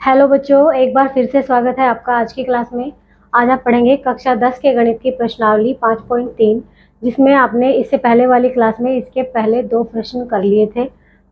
Hello बच्चों, एक बार फिर से स्वागत है आपका आज की क्लास में। आज आप पढ़ेंगे कक्षा 10 के गणित की प्रश्नावली 5.3, जिसमें आपने इससे पहले वाली क्लास में इसके पहले 2 प्रश्न कर लिए थे।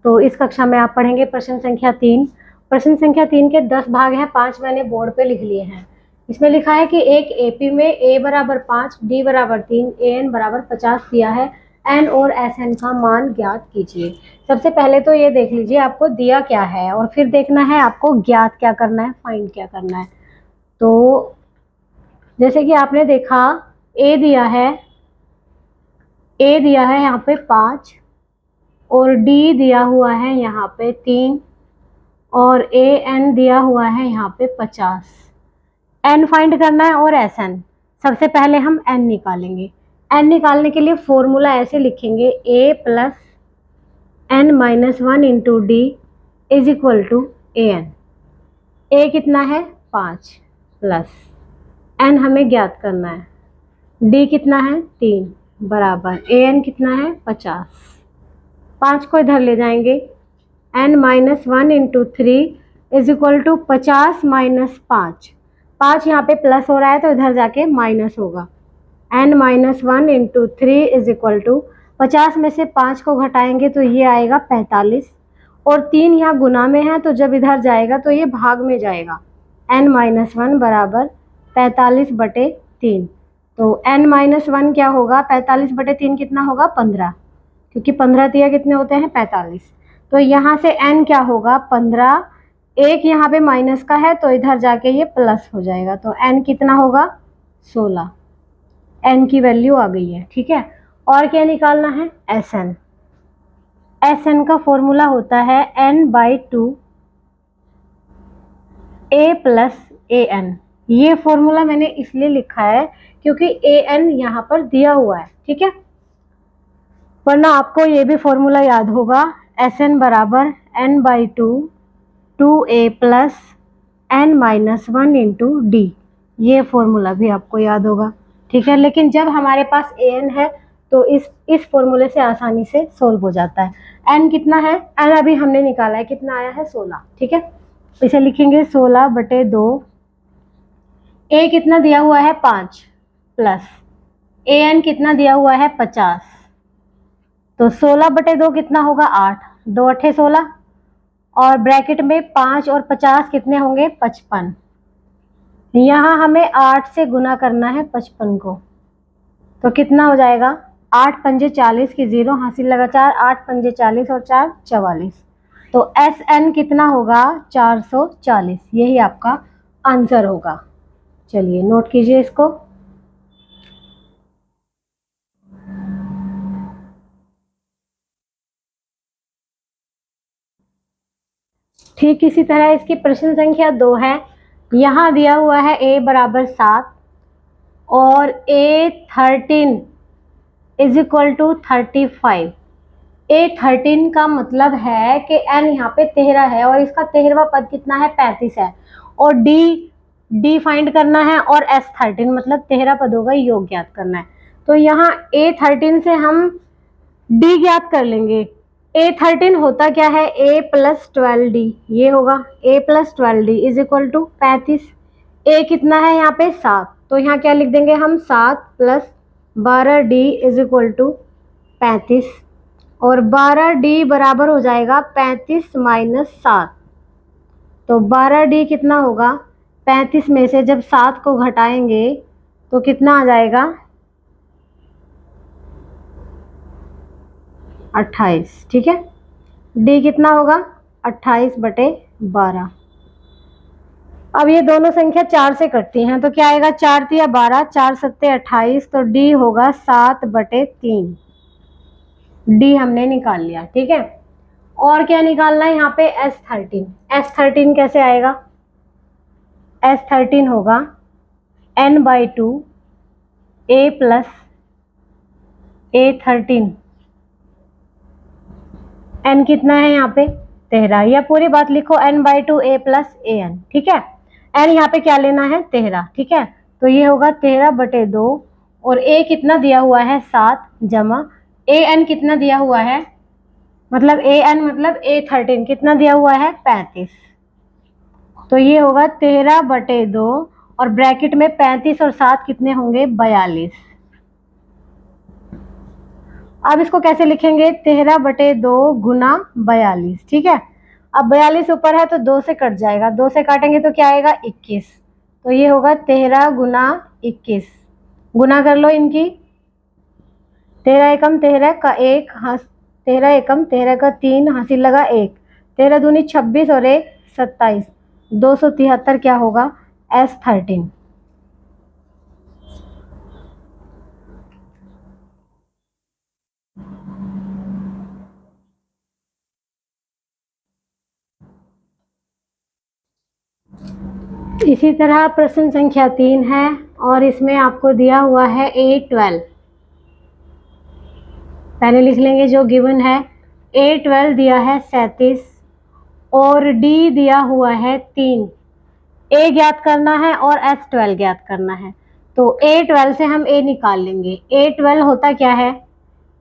तो इस कक्षा में आप पढ़ेंगे प्रश्न संख्या 3। प्रश्न संख्या 3 के 10 भाग हैं, 5 मैंने बोर्ड पे लिख लिए हैं। इसमें लिखा है कि एक एपी में a बराबर 5, d बराबर 3, an बराबर 50 दिया है। n और sn का मान ज्ञात कीजिए। सबसे पहले तो ये देख लीजिए आपको दिया क्या है, और फिर देखना है आपको ज्ञात क्या करना है, फाइंड क्या करना है। तो जैसे कि आपने देखा a दिया है, यहाँ पे 5 और d दिया हुआ है यहाँ पे 3 और an दिया हुआ है यहाँ पे 50। n फाइंड करना है और sn। सबसे पहले हम n निकालेंगे। n निकालने के लिए फॉर्मूला ऐसे लिखेंगे, a plus n minus 1 into D is equal to an। a कितना है 5 प्लस n हमें ज्ञात करना है, d कितना है 3 बराबर an कितना है 50। 5 को इधर ले जाएंगे, n minus 1 into 3 is equal to 50 minus 5। 5 यहाँ पे प्लस हो रहा है तो इधर जाके माइनस होगा। n minus 1 into 3 is equal to 50 में से 5 को घटाएंगे तो ये आएगा 45, और 3 यहाँ गुना में है तो जब इधर जाएगा तो ये भाग में जाएगा। n माइनस 1 बराबर 45/3। तो n माइनस 1 क्या होगा, 45/3 कितना होगा 15, क्योंकि 15 तिया कितने होते हैं 45। तो यहाँ से n क्या होगा 15, एक यहाँ पे माइनस का है तो इधर जाके ये प्लस हो जाएगा। तो n कितना होगा 16। n की वैल्यू आ गई है, ठीक है। और क्या निकालना है sn। sn का फॉर्मूला होता है n/2 a प्लस an। ये फॉर्मूला मैंने इसलिए लिखा है क्योंकि an यहाँ पर दिया हुआ है, ठीक है। वरना आपको ये भी फॉर्मूला याद होगा, sn बराबर n/2 2a plus n minus 1 into D. ये फॉर्मूला भी आपको याद होगा, ठीक है। लेकिन जब हमारे पास an है तो इस फॉर्मूले से आसानी से सोल्व हो जाता है। n कितना है, n अभी हमने निकाला है, कितना आया है 16, ठीक है। इसे लिखेंगे 16/2। a कितना दिया हुआ है 5 प्लस an कितना दिया हुआ है 50। तो 16/2 कितना होगा 8, 2 8 16, और ब्रैकेट में 5 और 50 कितने होंगे 55। यहाँ हमें 8 से गुना करना है 55 को, तो कितना हो जाएगा 8 पंजे 40 की 0 हासिल लगा 4, 8 पंजे 40 और 4 44। तो SN कितना होगा 440। यही आपका आंसर होगा। चलिए नोट कीजिए इसको। ठीक इसी तरह इसकी प्रश्न संख्या 2 है। यहाँ दिया हुआ है a बराबर 7 और a13 is equal to 35। a13 का मतलब है कि n यहाँ पे 13 है और इसका 13वां पद कितना है 35 है, और d फाइंड करना है, और s13 मतलब 13 पदों का योग ज्ञात करना है। तो यहाँ a13 से हम d ज्ञात कर लेंगे। a13 होता क्या है, a प्लस 12d, ये होगा a plus 12d is equal to 35। a कितना है यहाँ पे 7, तो यहाँ क्या लिख देंगे हम 7 plus 12d is equal to 35, और 12d बराबर हो जाएगा 35 माइनस 7। तो 12d कितना होगा, 35 में से जब 7 को घटाएंगे तो कितना आ जाएगा 28, ठीक है। d कितना होगा 28/12। अब ये दोनों संख्या 4 से कटती हैं तो क्या आएगा, 4 तिया 12, 4 सत्ते 28, तो d होगा 7/3। d हमने निकाल लिया, ठीक है। और क्या निकालना है यहाँ पे s13। s13 कैसे आएगा, s13 होगा n/2 a plus a13। n कितना है यहाँ पे 13, या पूरी बात लिखो n/2 a प्लस an, ठीक है। n यहाँ पे क्या लेना है 13, ठीक है। तो ये होगा 13/2, और a कितना दिया हुआ है 7 जमा an कितना दिया हुआ है, मतलब an मतलब a13 कितना दिया हुआ है 35। तो ये होगा 13/2 और ब्रैकेट में 35 और 7 कितने होंगे 42। अब इसको कैसे लिखेंगे 13/2 गुना 42। ठीक है, अब 42 ऊपर है तो 2 से कट जाएगा, 2 से काटेंगे तो क्या आएगा 21। तो ये होगा 13 गुना 21। गुना कर लो इनकी, 13 एकम 13 का 1, 13 एकम 13 का 3, हासिल लगा 1, 13 दूनी 26 और 1 27, 273 क्या होगा S13। इसी तरह प्रश्न संख्या 3 है और इसमें आपको दिया हुआ है A12। पहले लिख लेंगे जो गिवन है। A12 दिया है 37 और D दिया हुआ है 3। A ज्ञात करना है और S12 ज्ञात करना है। तो A12 से हम A निकाल लेंगे। A12 होता क्या है,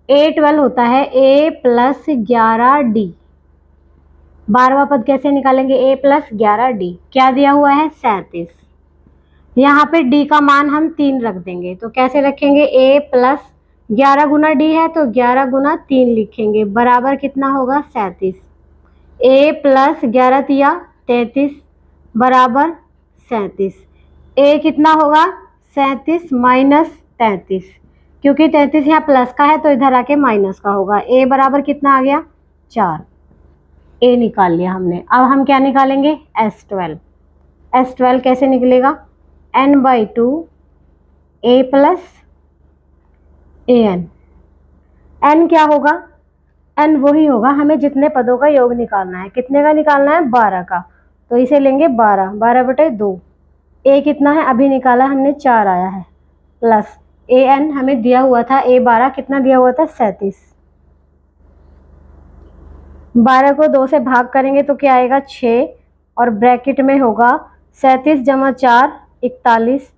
A12 होता है A प्लस 11D। 12वां पद कैसे निकालेंगे A प्लस 11D। क्या दिया हुआ है 37। यहाँ पे D का मान हम 3 रख देंगे, तो कैसे रखेंगे A प्लस 11 गुना D है तो 11 गुना 3 लिखेंगे, बराबर कितना होगा 37। A प्लस 11 तिया 33 बराबर 37। A कितना होगा 37 माइनस 33, क्योंकि 33 यहाँ प्लस का है तो इधर आके माइनस का होगा। A बराबर कितना आ गया 4। A निकाल लिया हमने। अब हम क्या निकालेंगे S12। S12 कैसे निकलेगा n/2 A plus an। n क्या होगा, n वही होगा, हमें जितने पदों का योग निकालना है। कितने का निकालना है 12 का, तो इसे लेंगे 12, 12/2। A कितना है अभी निकाला हमने 4 आया है, प्लस an हमें दिया हुआ था A12 कितना दिया हुआ था 37। 12 को 2 से भाग करेंगे तो क्या आएगा 6 और ब्रैकेट में होगा 37 जमा 4 41।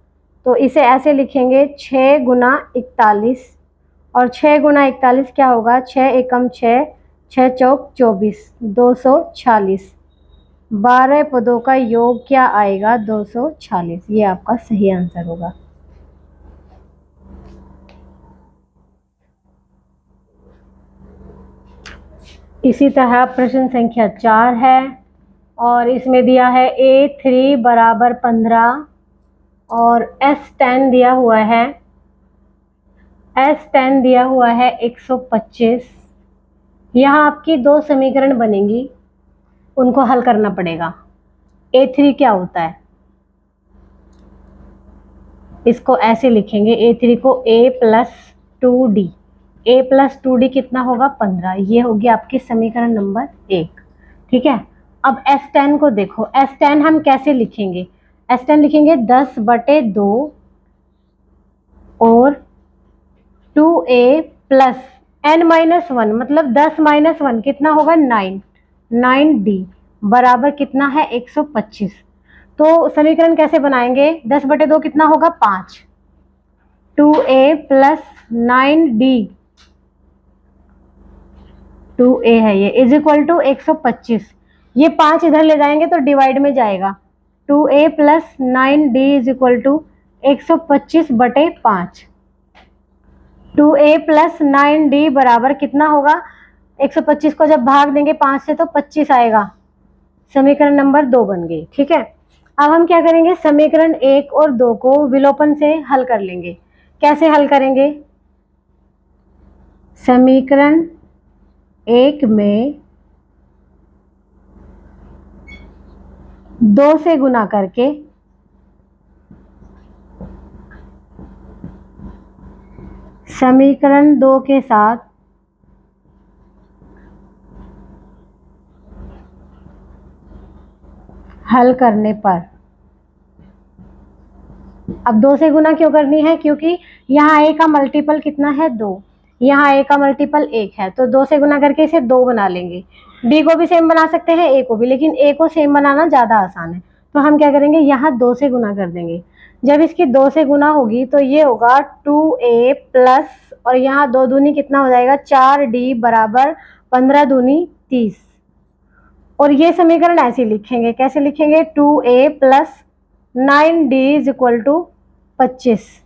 तो इसे ऐसे लिखेंगे 6 गुना 41 और 6 गुना 41 क्या होगा 6 एकम 6, 6 चौक 24, 246। 12 पदों का योग क्या आएगा 246। ये आपका सही आंसर होगा। इसी तरह प्रश्न संख्या 4 है और इसमें दिया है A3 बराबर 15 और S10 दिया हुआ है, S10 दिया हुआ है 125। यहाँ आपकी 2 समीकरण बनेंगी, उनको हल करना पड़ेगा। A3 क्या होता है, इसको ऐसे लिखेंगे A3 को A plus 2D। A plus 2D कितना होगा 15। ये होगी आपकी समीकरण नंबर 1। ठीक है, अब S10 को देखो, S10 हम कैसे लिखेंगे, S10 लिखेंगे 10/2 और 2A प्लस n-1 मतलब 10 - 1 कितना होगा 9, 9D बराबर कितना है 125। तो समीकरण कैसे बनाएंगे 10/2 कितना होगा 5, 2A प्लस 9D, 2A है ये, इज इक्वल टू 125। ये 5 इधर ले जाएंगे तो डिवाइड में जाएगा, 2A plus 9D is equal to 125/5। 2A plus 9D बराबर कितना होगा 125 को जब भाग देंगे 5 से तो 25 आएगा। समीकरण नंबर 2 बन गई। ठीक है, अब हम क्या करेंगे समीकरण 1 और 2 को विलोपन से हल कर लेंगे। कैसे हल करेंगे, समीकरण 1 में 2 से गुना करके समीकरण 2 के साथ हल करने पर, अब 2 से गुना क्यों करनी है, क्योंकि यहाँ A का मल्टीपल कितना है 2, यहाँ A का मल्टीपल 1 है, तो 2 से गुना करके इसे 2 बना लेंगे। B को भी सेम बना सकते हैं, A को भी, लेकिन A को सेम बनाना ज़्यादा आसान है, तो हम क्या करेंगे यहाँ 2 से गुना कर देंगे। जब इसकी 2 से गुना होगी तो ये होगा 2A प्लस, और यहाँ 2 दूनी कितना हो जाएगा 4D बराबर 15 दूनी 30। और ये समीकरण ऐसे लिखेंगे, कैसे लिखेंगे, 2a plus 9d is equal to 25।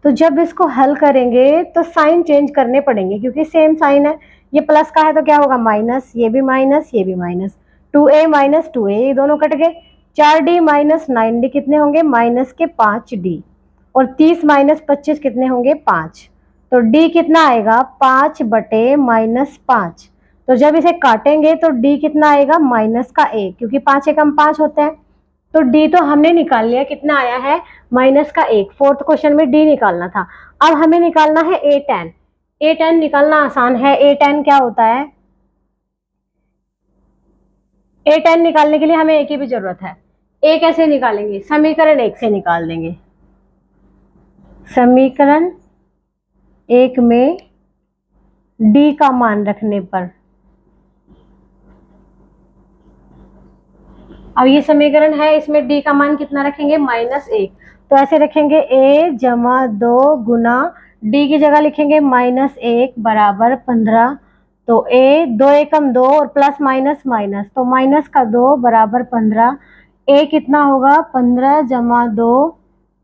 तो जब इसको हल करेंगे तो साइन चेंज करने पड़ेंगे क्योंकि सेम साइन है, ये प्लस का है तो क्या होगा माइनस, ये भी माइनस, ये भी माइनस, 2a माइनस 2a ये दोनों कट गए, 4d माइनस 9d कितने होंगे माइनस के 5d, और 30 माइनस 25 कितने होंगे 5, तो d कितना आएगा 5 बटे माइनस 5। तो जब इसे काटेंगे तो d कितना आएगा माइनस का 1, क्योंकि 5 एकम 5 होते हैं, तो d तो हमने निकाल लिया, कितना आया है माइनस का 1। फोर्थ क्वेश्चन में d निकालना था, अब हमें निकालना है a tan। a tan निकालना आसान है, a tan क्या होता है, a tan निकालने के लिए हमें a की भी जरूरत है। a कैसे निकालेंगे, समीकरण 1 से निकाल देंगे। समीकरण 1 में d का मान रखने पर, अब ये समीकरण है, इसमें d का मान कितना रखेंगे -1, तो ऐसे रखेंगे a जमा 2 गुना d की जगह लिखेंगे -1 बराबर 15, तो a 2 एकम 2 और प्लस माइनस माइनस, तो माइनस का 2 बराबर 15, a कितना होगा 15 जमा 2,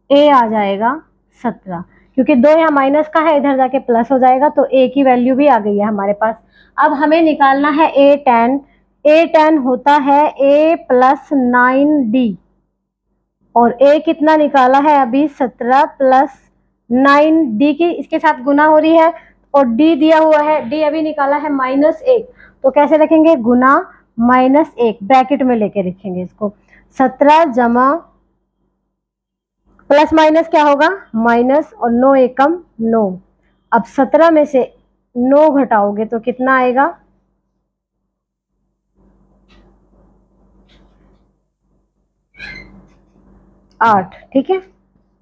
a आ जाएगा 17, क्योंकि 2 यहाँ माइनस का है इधर जाके प्लस हो जाएगा, तो a की वैल्यू भी आ गई है हमारे पास। अब हमें निकालना है a tan। a tan होता है a प्लस 9d, और a कितना निकाला है अभी 17 प्लस 9d की इसके साथ गुना हो रही है, और d दिया हुआ है, d अभी निकाला है -1, तो कैसे रखेंगे गुना -1 ब्रैकेट में लेके रखेंगे इसको, 17 जमा प्लस माइनस क्या होगा माइनस, और 9 एकम 9, अब 17 में से 9 घटाओगे तो कितना आएगा 8, ठीक है,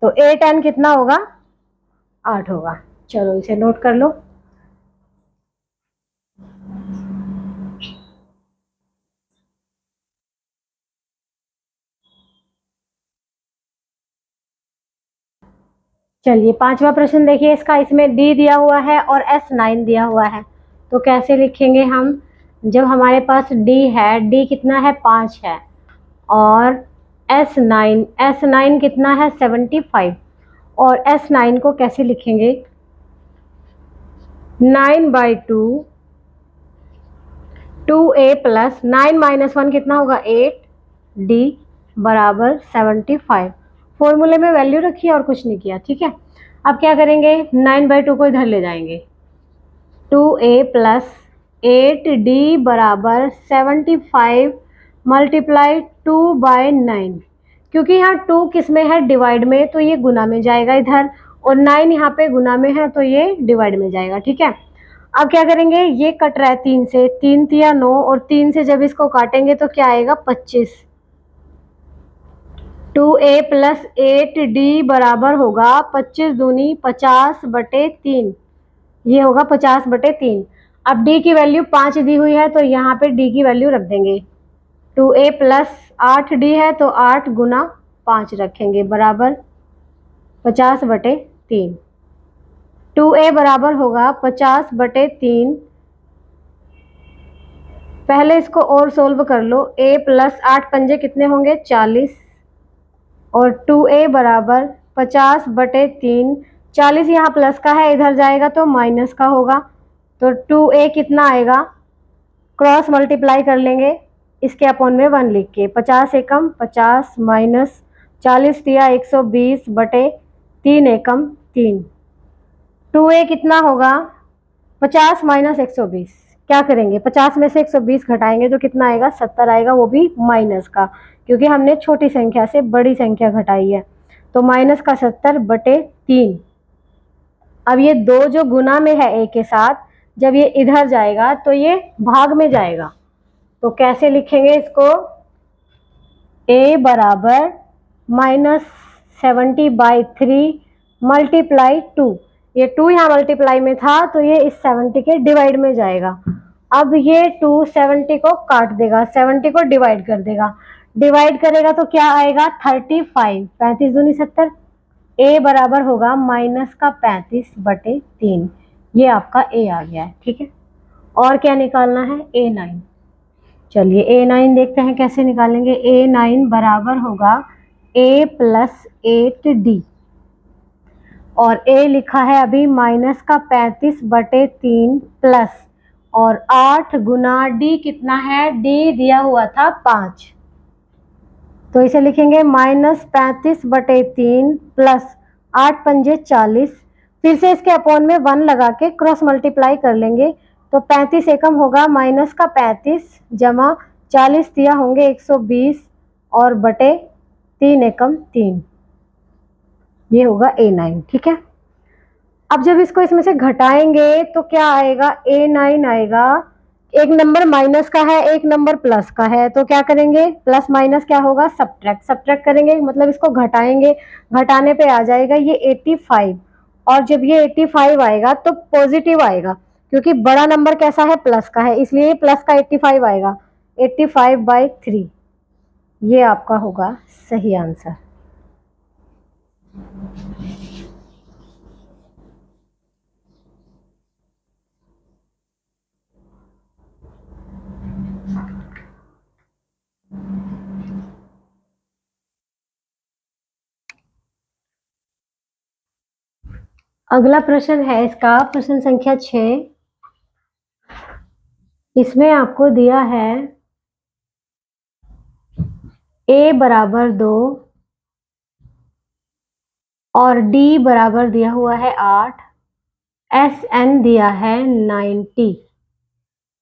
तो a tan कितना होगा 8 होगा। चलो इसे नोट कर लो। चलिए 5वां प्रश्न देखिए इसका, इसमें d दिया हुआ है और S9 दिया हुआ है, तो कैसे लिखेंगे हम, जब हमारे पास d है, d कितना है 5 है, और S9 कितना है 75, और S9 को कैसे लिखेंगे 9/2, 2a प्लस 9 माइनस 1 कितना होगा 8d बराबर 75, फॉर्मूले में वैल्यू रखी है और कुछ नहीं किया, ठीक है। अब क्या करेंगे 9/2 को इधर ले जाएंगे, 2a प्लस 8d बराबर 75 मल्टीप्लाई 2/9, क्योंकि यहाँ 2 किस में है डिवाइड में, तो ये गुना में जाएगा इधर, और 9 यहाँ पे गुना में है तो ये डिवाइड में जाएगा, ठीक है। अब क्या करेंगे, ये कट रहा है 3 से, 3 तिया 9, और 3 से जब इसको काटेंगे तो क्या आएगा 25, 2a प्लस 8d बराबर होगा 25 दूनी 50 बटे 3, ये होगा 50/3। अब d की वैल्यू 5 दी हुई है तो यहाँ पे d की वैल्यू रख देंगे, 2a प्लस 8d है तो 8 गुना 5 रखेंगे बराबर 50/3, 2a बराबर होगा 50/3। पहले इसको और सोल्व कर लो, a प्लस 8 पंजे कितने होंगे 40, और 2a बराबर 50/3, 40 यहाँ प्लस का है इधर जाएगा तो माइनस का होगा, तो 2a कितना आएगा, क्रॉस मल्टीप्लाई कर लेंगे इसके अपॉन में 1 लिख के, 50 एकम 50 माइनस 40 दिया 120/3 एकम 3, 2a कितना होगा 50 माइनस 120, क्या करेंगे 50 में से 120 घटाएंगे तो कितना आएगा 70 आएगा, वो भी माइनस का, क्योंकि हमने छोटी संख्या से बड़ी संख्या घटाई है, तो माइनस का 70/3। अब ये 2 जो गुना में है a के साथ, जब ये इधर जाएगा तो ये भाग में जाएगा, तो कैसे लिखेंगे इसको, a बराबर -70/3 मल्टीप्लाई 2, ये 2 यहाँ मल्टीप्लाई में था तो ये इस 70 के डिवाइड में जाएगा, अब ये 2 70 को काट देगा, 70 को डिवाइड कर देगा, डिवाइड करेगा तो क्या आएगा 35, 35 दूनी 70, a बराबर होगा माइनस का 35/3, ये आपका a आ गया है, ठीक है। और क्या निकालना है a9, चलिए A9 देखते हैं कैसे निकालेंगे। A9 बराबर होगा A प्लस 8D, और A लिखा है अभी माइनस का 35/3 प्लस, और 8 गुना D कितना है, D दिया हुआ था 5, तो इसे लिखेंगे -35/3 प्लस 8 पंजे 40, फिर से इसके अपॉन में 1 लगा के क्रॉस मल्टीप्लाई कर लेंगे, तो 35 एकम होगा माइनस का 35 जमा 40 दिया होंगे 120 और बटे 3 एकम 3, ये होगा A9। ठीक है, अब जब इसको इसमें से घटाएंगे तो क्या आएगा, A9 आएगा। एक नंबर माइनस का है, एक नंबर प्लस का है, तो क्या करेंगे, प्लस माइनस क्या होगा, सब्ट्रैक्ट, सब्ट्रैक्ट करेंगे मतलब इसको घटाएंगे, घटाने पे आ जाएगा ये 85, और जब ये 85 आएगा तो पॉजिटिव आएगा, क्योंकि बड़ा नंबर कैसा है, प्लस का है, इसलिए प्लस का 85 आएगा, 85/3, ये आपका होगा सही आंसर। अगला प्रश्न है इसका प्रश्न संख्या 6। इसमें आपको दिया है A बराबर 2 और D बराबर दिया हुआ है 8, SN दिया है 90,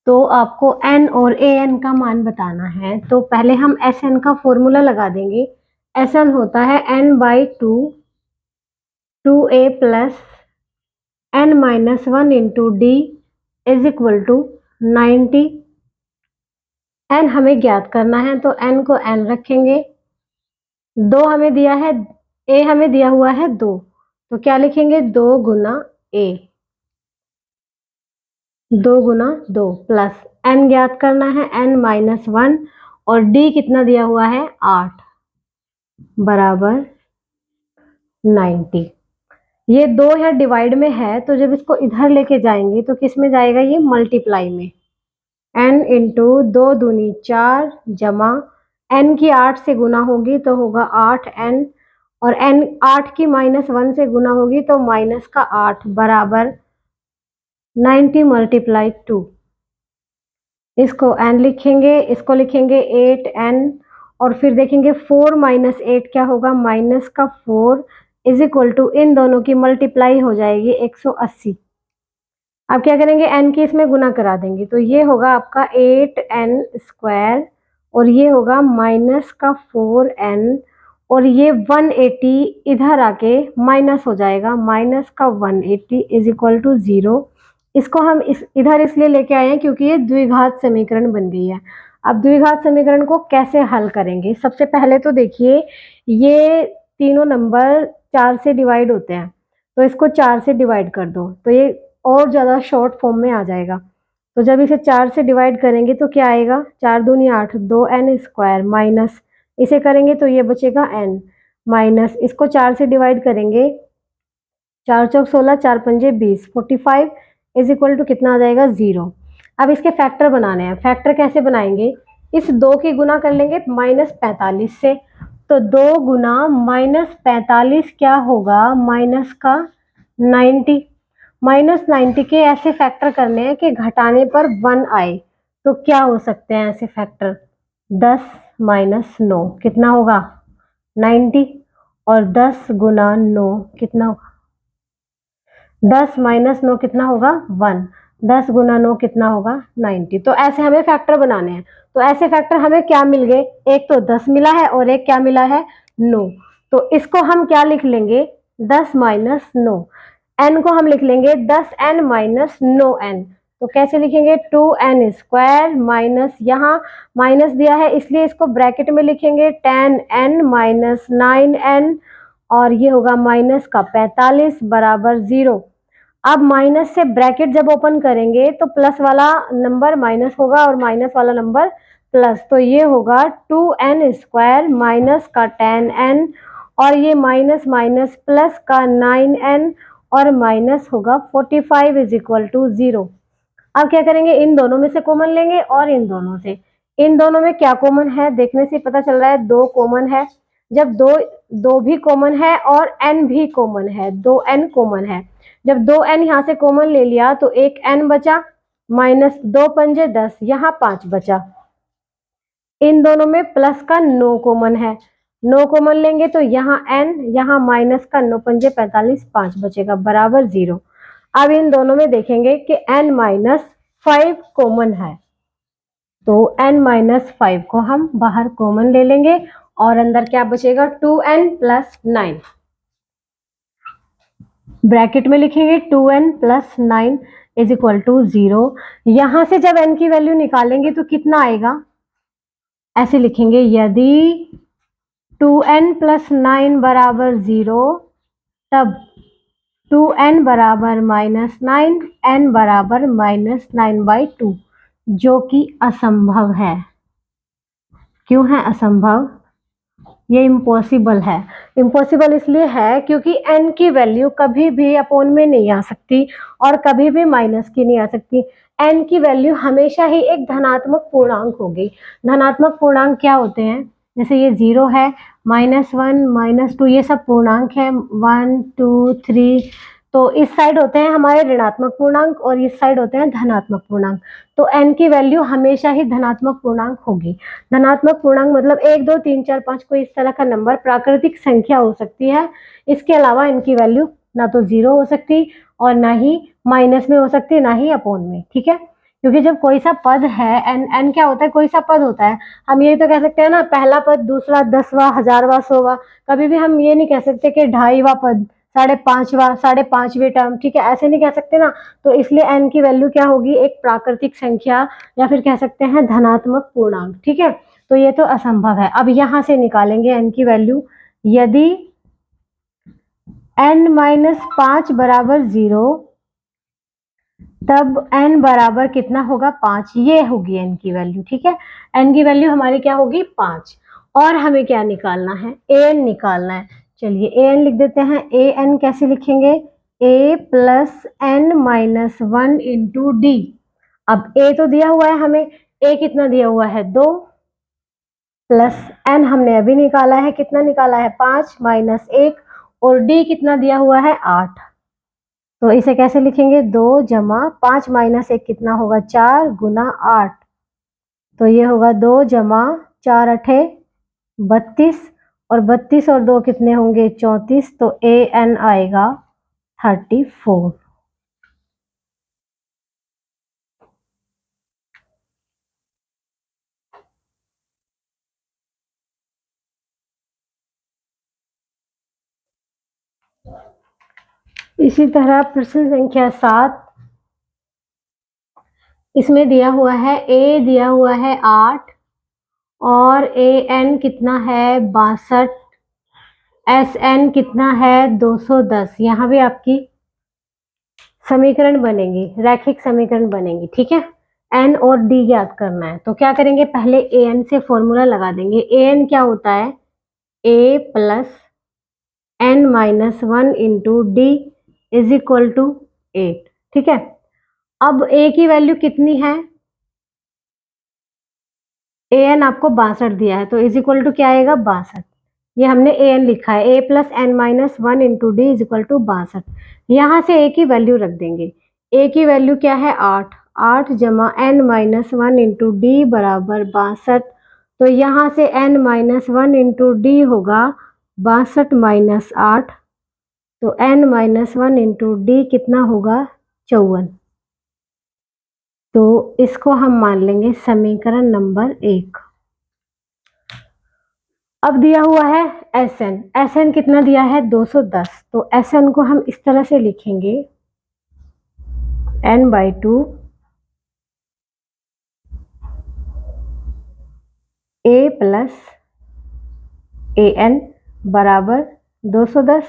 तो आपको N और AN का मान बताना है। तो पहले हम SN का फॉर्मूला लगा देंगे। SN होता है N/2 2A plus N-1 into D is equal to 90। N हमें ज्ञात करना है, तो N को N रखेंगे, 2 हमें दिया है, A हमें दिया हुआ है 2, तो क्या लिखेंगे, 2 गुना A, 2 गुना 2 प्लस N ज्ञात करना है, N-1, और D कितना दिया हुआ है 8 बराबर 90। ये 2 यहाँ डिवाइड में है, तो जब इसको इधर लेके जाएंगे तो किस में जाएगा, ये मल्टीप्लाई में, N इंटू 2 दूनी 4 जमा N की 8 से गुना होगी तो होगा 8N, और N 8 की -1 से गुना होगी तो माइनस का 8 बराबर 90 × 2। इसको N लिखेंगे, इसको लिखेंगे 8N, और फिर देखेंगे 4 - 8 क्या होगा, माइनस का 4 इज इक्वल टू, इन दोनों की मल्टीप्लाई हो जाएगी 180। अब क्या करेंगे, N की इसमें गुना करा देंगे, तो ये होगा आपका 8N², और ये होगा माइनस का 4N, और ये 180 इधर आके माइनस हो जाएगा, माइनस का 180 इज इक्वल टू 0। इसको हम इधर इसलिए लेके आए हैं क्योंकि ये द्विघात समीकरण बन गई है। अब द्विघात समीकरण को कैसे हल करेंगे, सबसे पहले तो देखिए ये तीनों नंबर 4 से डिवाइड होते हैं, तो इसको 4 से डिवाइड कर दो, तो ये और ज़्यादा शॉर्ट फॉर्म में आ जाएगा। तो जब इसे 4 से डिवाइड करेंगे तो क्या आएगा, 4 दूनी 8, 2N² माइनस, इसे करेंगे तो ये बचेगा N, माइनस इसको 4 से डिवाइड करेंगे, 4 चौक 16, 4 पंजे 20, 45 इज इक्वल टू कितना आ जाएगा, 0। अब इसके फैक्टर बनाने हैं, फैक्टर कैसे बनाएंगे, इस 2 की गुना कर लेंगे -45 से, तो 2 गुना -45 क्या होगा, माइनस का 90। -90 के ऐसे फैक्टर करने हैं कि घटाने पर 1 आए, तो क्या हो सकते हैं ऐसे फैक्टर, 10 - 9 कितना होगा, 90, और 10 गुना 9 कितना होगा, 10 - 9 कितना होगा, 1, 10 गुना 9 कितना होगा, 90। तो ऐसे हमें फैक्टर बनाने हैं, तो ऐसे फैक्टर हमें क्या मिल गए, एक तो 10 मिला है और एक क्या मिला है, 9, तो इसको हम क्या लिख लेंगे, 10 - 9, n को हम लिख लेंगे 10N - 9N, तो कैसे लिखेंगे, 2N² माइनस, यहाँ माइनस दिया है इसलिए इसको ब्रैकेट में लिखेंगे 10N - 9N, और ये होगा माइनस का 45 बराबर 0। अब माइनस से ब्रैकेट जब ओपन करेंगे तो प्लस वाला नंबर माइनस होगा और माइनस वाला नंबर प्लस, तो ये होगा 2N² माइनस का 10N, और ये माइनस माइनस प्लस का 9N, और माइनस होगा 45 इज इक्वल टू 0। अब क्या करेंगे, इन दोनों में से कॉमन लेंगे और इन दोनों से, इन दोनों में क्या कॉमन है, देखने से पता चल रहा है 2 कॉमन है। जब दो भी कॉमन है और n भी कॉमन है, 2n कॉमन है। जब 2n यहाँ से कॉमन ले लिया तो एक n बचा, माइनस 2 पंजे 10, यहाँ 5 बचा। इन दोनों में प्लस का 9 कॉमन है, 9 कॉमन लेंगे तो यहाँ n, यहाँ माइनस का 9 पंजे 45, 5 बचेगा बराबर 0। अब इन दोनों में देखेंगे कि n माइनस 5 कॉमन है, तो n माइनस 5 को हम बाहर कॉमन ले लेंगे और अंदर क्या बचेगा 2n प्लस 9। ब्रैकेट में लिखेंगे 2n plus 9 is equal to 0। यहां से जब n की वैल्यू निकालेंगे तो कितना आएगा, ऐसे लिखेंगे, यदि 2n प्लस 9 बराबर 0 तब 2n बराबर माइनस 9, n बराबर माइनस 9/2, जो कि असंभव है। क्यों है असंभव, ये इम्पॉसिबल है। इम्पॉसिबल इसलिए है क्योंकि n की वैल्यू कभी भी अपोन में नहीं आ सकती और कभी भी माइनस की नहीं आ सकती। n की वैल्यू हमेशा ही एक धनात्मक पूर्णांक होगी। धनात्मक पूर्णांक क्या होते हैं, जैसे ये 0 है, -1, -2, ये सब पूर्णांक है, 1, 2, 3। तो इस साइड होते हैं हमारे ऋणात्मक पूर्णांक और इस साइड होते हैं धनात्मक पूर्णांक। तो n की वैल्यू हमेशा ही धनात्मक पूर्णांक होगी। धनात्मक पूर्णांक मतलब 1, 2, 3, 4, 5 कोई इस तरह का नंबर प्राकृतिक संख्या हो सकती है। इसके अलावा इनकी वैल्यू ना तो 0 हो सकती और ना ही माइनस में हो सकती, ना ही अपोन में, ठीक है। क्योंकि जब कोई सा पद है, n क्या होता है, कोई सा पद होता है, हम यही तो कह सकते हैं ना, पहला पद, दूसरा, 10वां, 1000वां, 100वां। कभी भी हम ये नहीं कह सकते कि 2.5वां पद, 5.5वां, 5.5वीं टर्म, ठीक है, ऐसे नहीं कह सकते ना। तो इसलिए n की वैल्यू क्या होगी, एक प्राकृतिक संख्या या फिर कह सकते हैं धनात्मक पूर्णांक, ठीक है। तो ये तो असंभव है। अब यहां से निकालेंगे n की वैल्यू, यदि n माइनस 5 बराबर 0 तब n बराबर कितना होगा, 5। ये होगी n की वैल्यू, ठीक है। n की वैल्यू हमारी क्या होगी, 5। और हमें क्या निकालना है, an निकालना है। चलिए an लिख देते हैं। an कैसे लिखेंगे, a plus n minus 1 into D. अब a तो दिया हुआ है हमें, a कितना दिया हुआ है, 2, प्लस n हमने अभी निकाला है, कितना निकाला है, 5 माइनस 1, और d कितना दिया हुआ है, 8। तो इसे कैसे लिखेंगे, 2 जमा 5 माइनस 1 कितना होगा, 4 गुना 8। तो ये होगा 2 जमा 4 अठे 32, और 32 और 2 कितने होंगे, 34। तो an आएगा 34। इसी तरह प्रश्न संख्या 7, इसमें दिया हुआ है a दिया हुआ है 8 और an कितना है 62, Sn कितना है 210। यहाँ भी आपकी समीकरण बनेगी, रैखिक समीकरण बनेगी, ठीक है। n और d याद करना है, तो क्या करेंगे, पहले an से फॉर्मूला लगा देंगे। an क्या होता है, a plus n minus 1 into D is equal to 8, ठीक है। अब a की वैल्यू कितनी है, an आपको 62 दिया है, तो इज इक्वल टू क्या आएगा, 62। ये हमने an लिखा है, a plus n minus 1 into D is equal to 62। यहाँ से a की वैल्यू रख देंगे। a की वैल्यू क्या है, 8, 8 जमा n माइनस 1 इंटू डी बराबर 62। तो यहाँ से n माइनस 1 इंटू डी होगा 62 माइनस 8, तो n माइनस 1 इंटू डी कितना होगा, 54। तो इसको हम मान लेंगे समीकरण नंबर 1। अब दिया हुआ है Sn कितना दिया है, 210। तो Sn को हम इस तरह से लिखेंगे, n/2 a प्लस an बराबर 210।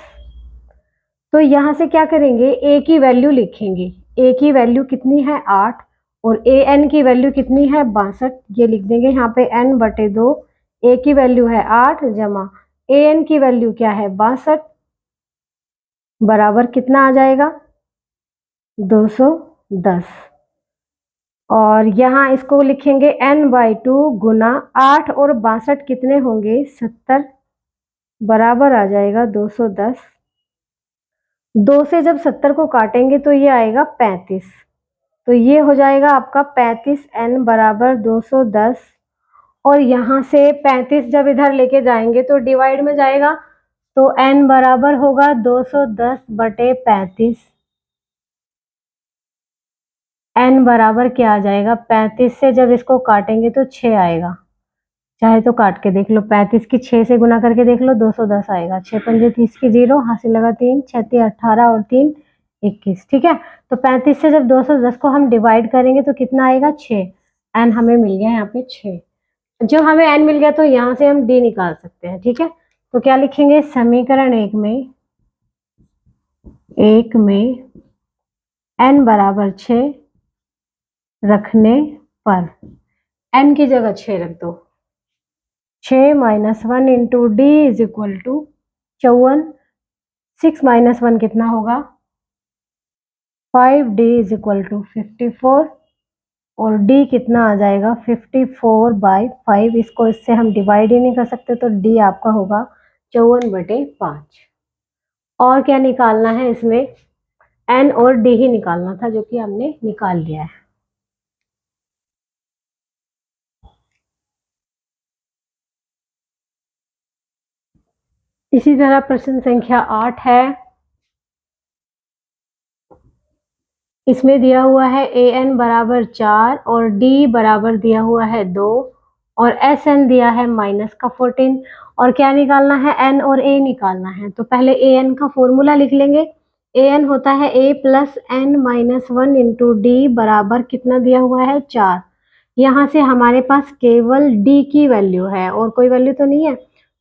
तो यहाँ से क्या करेंगे, a की वैल्यू लिखेंगे। a की वैल्यू कितनी है, 8, और an की वैल्यू कितनी है, 62। ये लिख देंगे यहाँ पे n/2, a की वैल्यू है 8 जमा an की वैल्यू क्या है, 62, बराबर कितना आ जाएगा, 210। और यहाँ इसको लिखेंगे n/2 गुना 8 और 62 कितने होंगे 70 बराबर आ जाएगा 210। 2 से जब 70 को काटेंगे तो ये आएगा 35, तो ये हो जाएगा आपका 35n बराबर 210। और यहाँ से 35 जब इधर लेके जाएंगे तो डिवाइड में जाएगा, तो n बराबर होगा 210/35। n बराबर क्या आ जाएगा 35 से जब इसको काटेंगे तो 6 आएगा, चाहे तो काट के देख लो, 35 की 6 से गुना करके देख लो 210 आएगा। 6 पंजे 30 की 0, हासिल लगा 3, 6 3 18 और 3 21। ठीक है, तो 35 से जब 210 को हम डिवाइड करेंगे तो कितना आएगा 6। एन हमें मिल गया यहाँ पे 6। जब हमें एन मिल गया तो यहाँ से हम डी निकाल सकते हैं। ठीक है, तो क्या लिखेंगे समीकरण एक में एन बराबर 6 रखने पर, एन की जगह 6 रख दो, 6 - 1 into D is equal to 54। 6 - 1 कितना होगा 5d इज इक्वल टू 54 और d कितना आ जाएगा 54/5। इसको इससे हम डिवाइड ही नहीं कर सकते, तो d आपका होगा 54/5। और क्या निकालना है इसमें, n और d ही निकालना था, जो कि हमने निकाल लिया है। इसी तरह प्रश्न संख्या 8 है। इसमें दिया हुआ है an बराबर 4 और d बराबर दिया हुआ है 2 और sn दिया है -14। और क्या निकालना है n और a निकालना है। तो पहले an का फॉर्मूला लिख लेंगे। an होता है a plus n -1 into D बराबर कितना दिया हुआ है 4। यहाँ से हमारे पास केवल d की वैल्यू है और कोई वैल्यू तो नहीं है,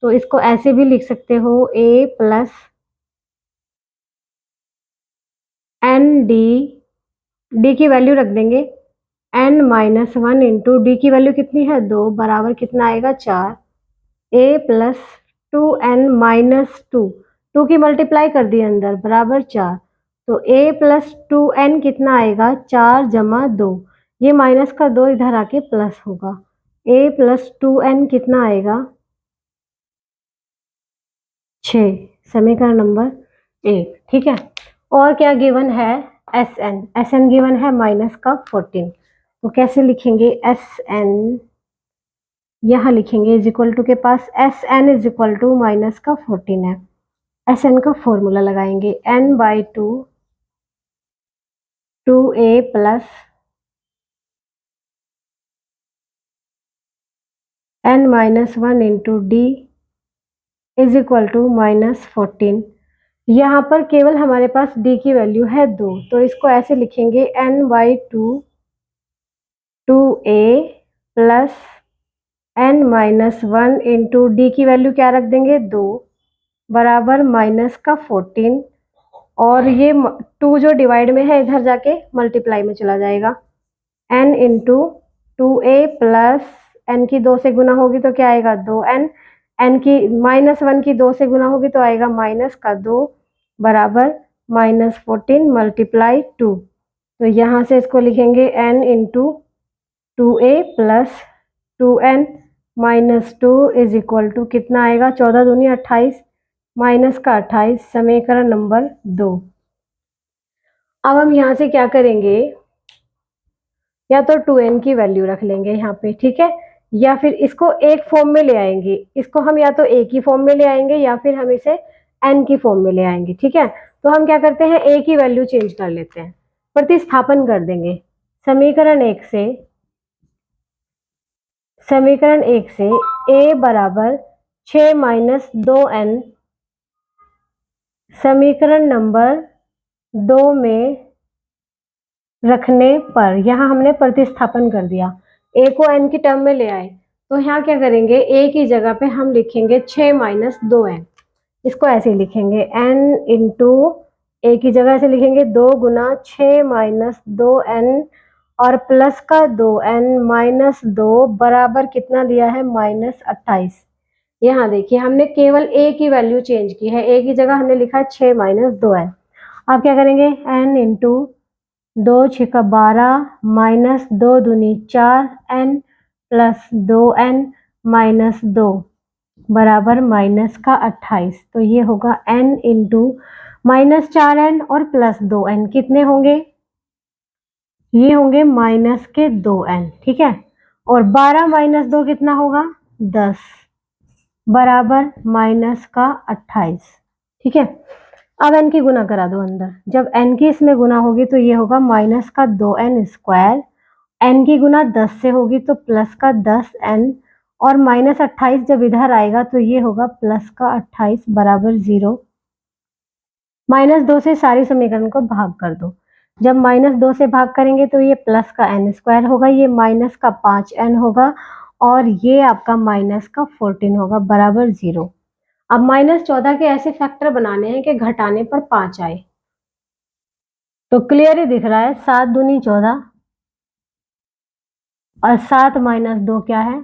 तो इसको ऐसे भी लिख सकते हो a प्लस एन डी की वैल्यू रख देंगे n-1 इंटू डी की वैल्यू कितनी है 2 बराबर कितना आएगा 4। a प्लस 2n - 2 की मल्टीप्लाई कर दी अंदर बराबर 4, तो a प्लस 2n कितना आएगा 4 जमा 2, ये माइनस का 2 इधर आके प्लस होगा। a प्लस 2n कितना आएगा 6, समीकरण नंबर 1। ठीक है, और क्या गिवन है एस एन गिवन है -14। तो कैसे लिखेंगे एस एन, यहाँ लिखेंगे इज इक्वल टू के पास S N is equal to -14 है। एस एन का फॉर्मूला लगाएंगे n/2 2a plus n-1 into D is equal to -14। यहाँ पर केवल हमारे पास d की वैल्यू है 2, तो इसको ऐसे लिखेंगे n/2 2a plus n-1 into D की वैल्यू क्या रख देंगे 2 बराबर -14। और ये 2 जो डिवाइड में है इधर जाके मल्टीप्लाई में चला जाएगा। n into 2a plus n की 2 से गुना होगी तो क्या आएगा 2n, n की -1 की 2 से गुना होगी तो आएगा -2 बराबर -14 मल्टीप्लाई 2। तो यहाँ से इसको लिखेंगे n into 2a plus 2n -2 is equal to कितना आएगा 14 दूनी 28 माइनस का 28, समीकरण नंबर 2। अब हम यहाँ से क्या करेंगे, या तो 2n की वैल्यू रख लेंगे यहाँ पे, ठीक है, या फिर इसको एक फॉर्म में ले आएंगे। इसको हम या तो a की फॉर्म में ले आएंगे या फिर हम इसे n की फॉर्म में ले आएंगे। ठीक है, तो हम क्या करते हैं a की वैल्यू चेंज कर लेते हैं, प्रतिस्थापन कर देंगे। समीकरण 1 से a बराबर 6 - 2n समीकरण नंबर 2 में रखने पर, यहाँ हमने प्रतिस्थापन कर दिया, a को n की टर्म में ले आए, तो यहाँ क्या करेंगे a की जगह पे हम लिखेंगे 6 - 2n। इसको ऐसे लिखेंगे n इंटू a की जगह ऐसे लिखेंगे 2 गुना 6 - 2n और प्लस का 2n - 2 बराबर कितना दिया है -28। यहाँ देखिए हमने केवल a की वैल्यू चेंज की है, a की जगह हमने लिखा है 6 - 2n। आप क्या करेंगे n इंटू 2 छिका 12 माइनस 2 दूनी 4n प्लस 2n माइनस 2 बराबर माइनस का 28। तो ये होगा n इंटू -4n और प्लस 2n कितने होंगे? ये होंगे माइनस के 2n, ठीक है। और 12 माइनस 2 कितना होगा? 10 बराबर माइनस का 28, ठीक है। अब n की गुना करा दो अंदर। जब n की इसमें गुना होगी तो ये होगा माइनस का 2n स्क्वायर, n की गुना 10 से होगी तो प्लस का 10n और माइनस 28 जब इधर आएगा तो ये होगा प्लस का 28 बराबर 0। -2 से सारी समीकरण को भाग कर दो। जब -2 से भाग करेंगे तो ये प्लस का n स्क्वायर होगा, ये माइनस का 5n होगा और ये आपका माइनस का 14 होगा बराबर 0। अब -14 के ऐसे फैक्टर बनाने हैं कि घटाने पर 5 आए। तो क्लियर ही दिख रहा है, 7 दूनी 14 और 7 माइनस 2 क्या है?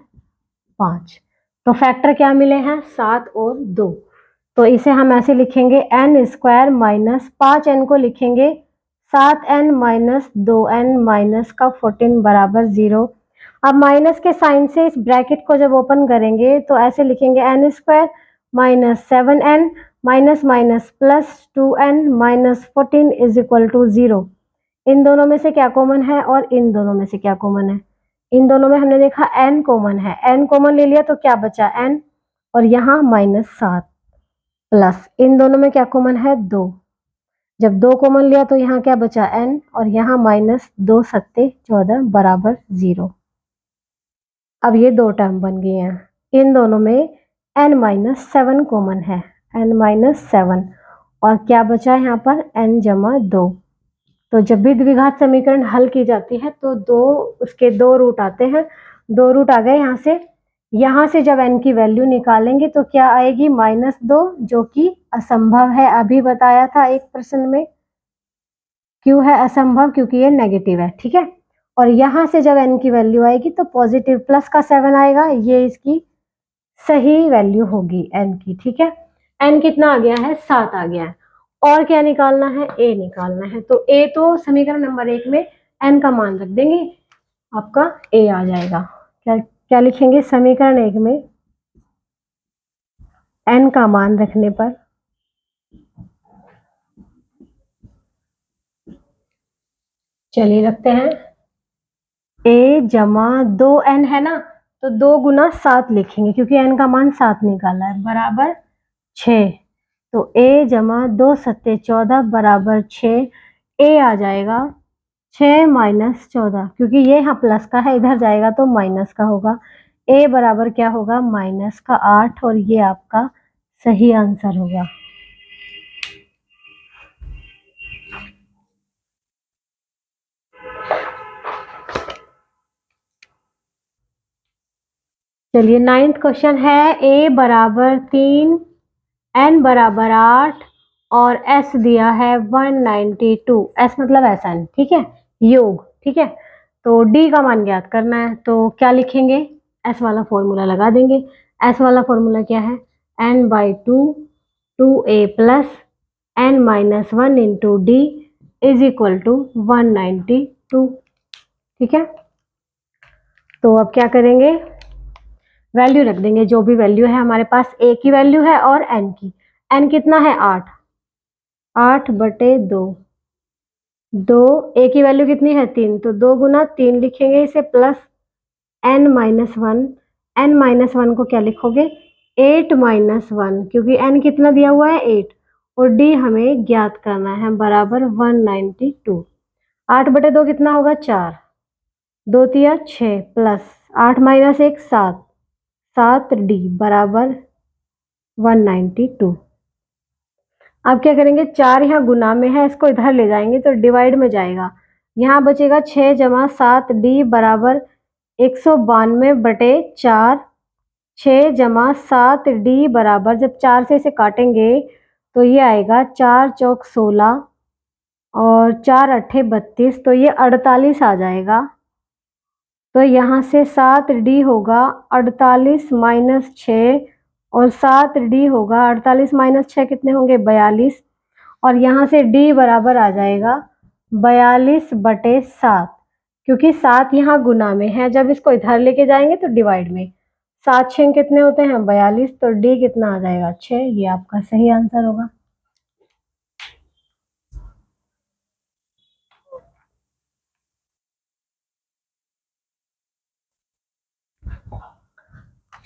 5। तो फैक्टर क्या मिले हैं? 7 और 2। तो इसे हम ऐसे लिखेंगे n स्क्वायर माइनस 5n को लिखेंगे 7n माइनस 2n माइनस का 14 बराबर 0। अब माइनस के साइन से इस ब्रैकेट को जब ओपन करेंगे तो ऐसे लिखेंगे n square minus 7n minus minus plus 2n minus 14 is equal to 0। इन दोनों में से क्या कॉमन है और इन दोनों में से क्या कॉमन है? इन दोनों में हमने देखा n कॉमन है, n कॉमन ले लिया तो क्या बचा? n और यहाँ -7 प्लस इन दोनों में क्या कॉमन है? 2। जब 2 कॉमन लिया तो यहाँ क्या बचा? n और यहाँ -2 सत्ते 14 बराबर 0। अब ये 2 टर्म बन गई हैं। इन दोनों में n-7 कॉमन है, n-7 और क्या बचा है यहाँ पर? n जमा 2। तो जब भी द्विघात समीकरण हल की जाती है तो उसके 2 रूट आते हैं। 2 रूट आ गए यहाँ से जब n की वैल्यू निकालेंगे तो क्या आएगी? -2 जो कि असंभव है, अभी बताया था एक प्रश्न में। क्यों है असंभव? क्योंकि ये नेगेटिव है, ठीक है। और यहाँ से जब n की वैल्यू आएगी तो पॉजिटिव प्लस का 7 आएगा, ये इसकी सही वैल्यू होगी n की, ठीक है। n कितना आ गया है? 7 आ गया है। और क्या निकालना है? a निकालना है। तो a तो समीकरण नंबर 1 में n का मान रख देंगे, आपका a आ जाएगा। क्या लिखेंगे समीकरण 1 में? n का मान रखने पर चलिए रखते हैं a जमा 2n है ना, तो 2 गुना 7 लिखेंगे क्योंकि n का मान 7 निकाला है बराबर 6। तो a जमा 2 सत्ते 14 बराबर 6। a आ जाएगा 6 माइनस 14, क्योंकि ये यहाँ प्लस का है, इधर जाएगा तो माइनस का होगा। a बराबर क्या होगा? माइनस का 8 और ये आपका सही आंसर होगा। चलिए 9th क्वेश्चन है, a बराबर 3 n बराबर 8 और s दिया है 192। s मतलब SN, ठीक है, योग, ठीक है। तो d का मान ज्ञात करना है, तो क्या लिखेंगे? s वाला फॉर्मूला लगा देंगे। s वाला फॉर्मूला क्या है? n/2 2a plus n-1 into d is equal to 192, ठीक है। तो अब क्या करेंगे? वैल्यू रख देंगे, जो भी वैल्यू है हमारे पास। a की वैल्यू है और n की। n कितना है? 8, 8/2। 2 a की वैल्यू कितनी है? 3, तो 2 गुना 3 लिखेंगे इसे प्लस n-1। n-1 को क्या लिखोगे? 8-1, क्योंकि n कितना दिया हुआ है? 8 और d हमें ज्ञात करना है बराबर 192। 8/2 कितना होगा? 4, 2 तिया 6 प्लस 8 माइनस 1 7, 7d बराबर 192। अब क्या करेंगे? 4 यहाँ गुना में है, इसको इधर ले जाएंगे तो डिवाइड में जाएगा। यहाँ बचेगा 6 जमा 7d बराबर 192/4। 6 जमा 7d बराबर, जब 4 से इसे काटेंगे तो ये आएगा 4 चौक 16 और 4 अट्ठे 32, तो ये 48 आ जाएगा। तो यहाँ से 7d होगा 48 माइनस 6 और 7d होगा 48 माइनस 6 कितने होंगे? 42 और यहाँ से d बराबर आ जाएगा 42/7, क्योंकि 7 यहाँ गुना में है, जब इसको इधर लेके जाएंगे तो डिवाइड में। 7 6 कितने होते हैं 42, तो डी कितना आ जाएगा 6। ये आपका सही आंसर होगा।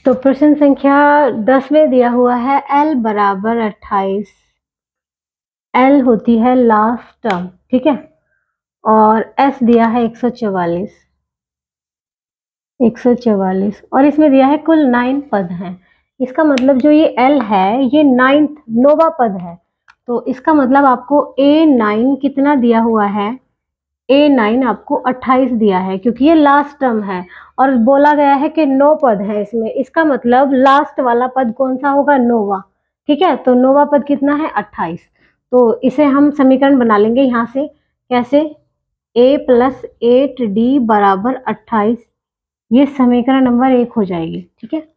तो प्रश्न संख्या 10 में दिया हुआ है L बराबर 28। L होती है लास्ट टर्म, ठीक है, और S दिया है 144। 144 और इसमें दिया है कुल 9 पद हैं। इसका मतलब जो ये L है ये 9वां पद है। तो इसका मतलब आपको A9 कितना दिया हुआ है, A9 आपको 28 दिया है, क्योंकि ये लास्ट टर्म है और बोला गया है कि 9 पद है इसमें। इसका मतलब लास्ट वाला पद कौन सा होगा, 9वां। ठीक है, तो 9वां पद कितना है 28। तो इसे हम समीकरण बना लेंगे यहाँ से। कैसे, A+8D बराबर 28। ये समीकरण नंबर 1 हो जाएगी। ठीक है,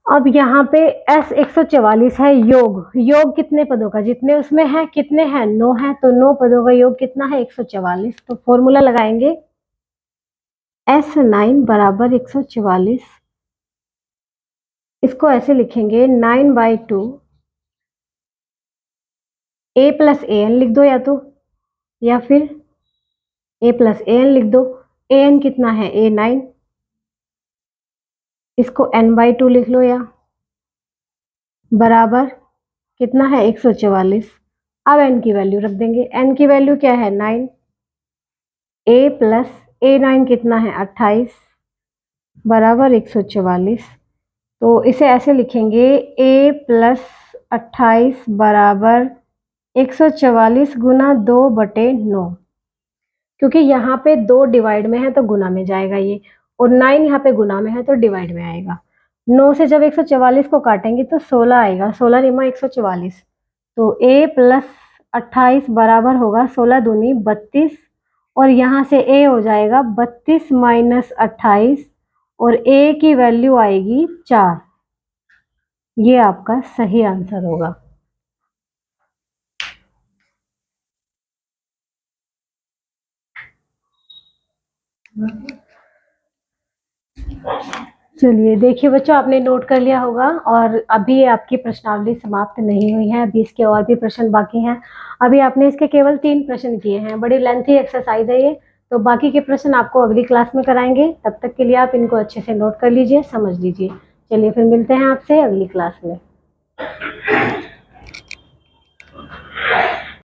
अब यहाँ पे S 144 है योग। योग कितने पदों का, जितने उसमें है कितने हैं 9 है, तो 9 पदों का योग कितना है 144। तो फॉर्मूला लगाएंगे S9 बराबर 144। इसको ऐसे लिखेंगे 9/2 A+an लिख दो, या फिर A+an लिख दो। an कितना है A9, इसको n/2 लिख लो, या बराबर कितना है 144। अब n की वैल्यू रख देंगे। n की वैल्यू क्या है 9। A+A9 कितना है 28 बराबर 144। तो इसे ऐसे लिखेंगे A+28 बराबर 144 गुना 2/9। क्योंकि यहाँ पे 2 डिवाइड में है तो गुना में जाएगा ये, और 9 यहाँ पे गुना में है तो डिवाइड में आएगा। 9 से जब 144 को काटेंगे तो 16 आएगा, 16 निमा 144। तो A+28 बराबर होगा 16 दूनी 32, और यहाँ से A हो जाएगा 32 माइनस 28, और A की वैल्यू आएगी 4। ये आपका सही आंसर होगा। चलिए देखिए बच्चों, आपने नोट कर लिया होगा, और अभी आपकी प्रश्नावली समाप्त नहीं हुई है, अभी इसके और भी प्रश्न बाकी हैं। अभी आपने इसके केवल 3 प्रश्न किए हैं, बड़ी लेंथी एक्सरसाइज है ये। तो बाकी के प्रश्न आपको अगली क्लास में कराएंगे, तब तक के लिए आप इनको अच्छे से नोट कर लीजिए, समझ लीजिए। चलिए फिर मिलते हैं आपसे अगली क्लास में।